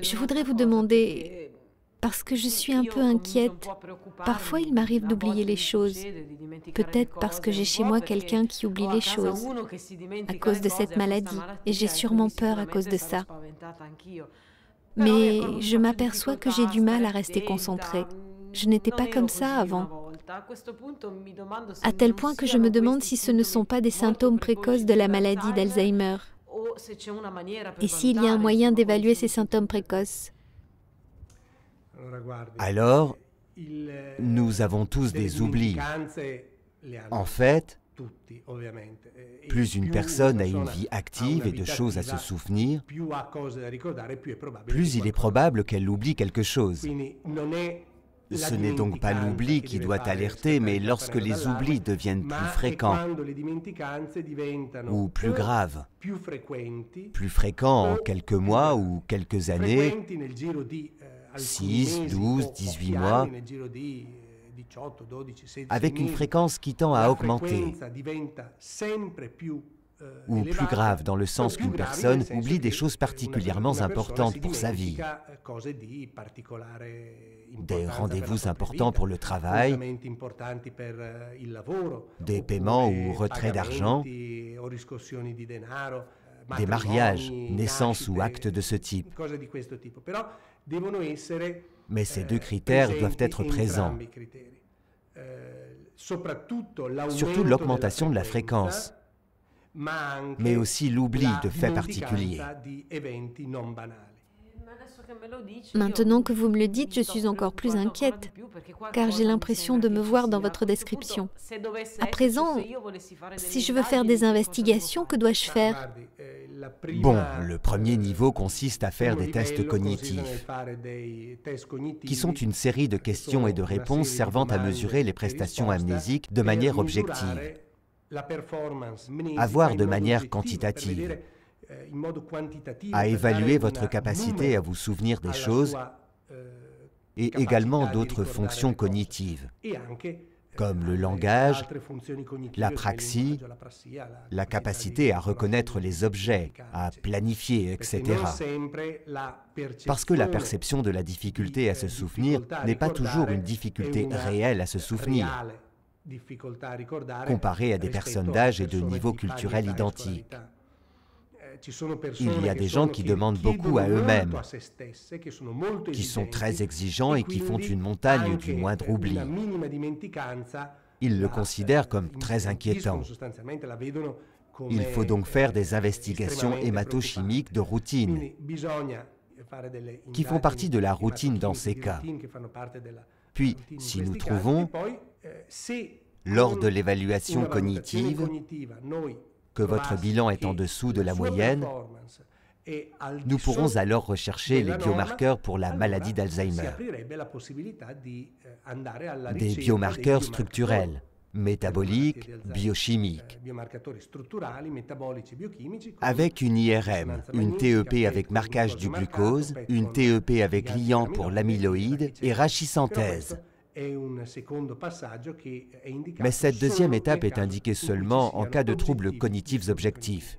Je voudrais vous demander, parce que je suis un peu inquiète, parfois il m'arrive d'oublier les choses. Peut-être parce que j'ai chez moi quelqu'un qui oublie les choses à cause de cette maladie, et j'ai sûrement peur à cause de ça. Mais je m'aperçois que j'ai du mal à rester concentrée. Je n'étais pas comme ça avant. À tel point que je me demande si ce ne sont pas des symptômes précoces de la maladie d'Alzheimer. Et s'il y a un moyen d'évaluer ces symptômes précoces. Alors, nous avons tous des oublis. En fait, plus une personne a une vie active et de choses à se souvenir, plus il est probable qu'elle oublie quelque chose. Ce n'est donc pas l'oubli qui doit alerter, mais lorsque les oublis deviennent plus fréquents ou plus graves, plus fréquents en quelques mois ou quelques années, 6, 12, 18 mois, avec une fréquence qui tend à augmenter, ou plus grave dans le sens qu'une personne oublie des choses particulièrement importantes pour sa vie, des rendez-vous importants pour le travail, des paiements ou retraits d'argent, des mariages, naissances ou actes de ce type. Mais ces deux critères doivent être présents. Surtout l'augmentation de la fréquence, mais aussi l'oubli de faits particuliers. Maintenant que vous me le dites, je suis encore plus inquiète, car j'ai l'impression de me voir dans votre description. À présent, si je veux faire des investigations, que dois-je faire? Bon, le premier niveau consiste à faire des tests cognitifs, qui sont une série de questions et de réponses servant à mesurer les prestations amnésiques de manière objective, à voir de manière quantitative, à évaluer votre capacité à vous souvenir des choses et également d'autres fonctions cognitives, comme le langage, la praxie, la capacité à reconnaître les objets, à planifier, etc. Parce que la perception de la difficulté à se souvenir n'est pas toujours une difficulté réelle à se souvenir, comparée à des personnes d'âge et de niveau culturel identiques. Il y a des gens qui demandent beaucoup à eux-mêmes, qui sont très exigeants et qui font une montagne du moindre oubli. Ils le considèrent comme très inquiétant. Il faut donc faire des investigations hématochimiques de routine, qui font partie de la routine dans ces cas. Puis, si nous trouvons, lors de l'évaluation cognitive, que votre bilan est en dessous de la moyenne, nous pourrons alors rechercher les biomarqueurs pour la maladie d'Alzheimer. Des biomarqueurs structurels, métaboliques, biochimiques, avec une IRM, une TEP avec marquage du glucose, une TEP avec liant pour l'amyloïde et rachisynthèse. Mais cette deuxième étape est indiquée seulement en cas de troubles cognitifs objectifs.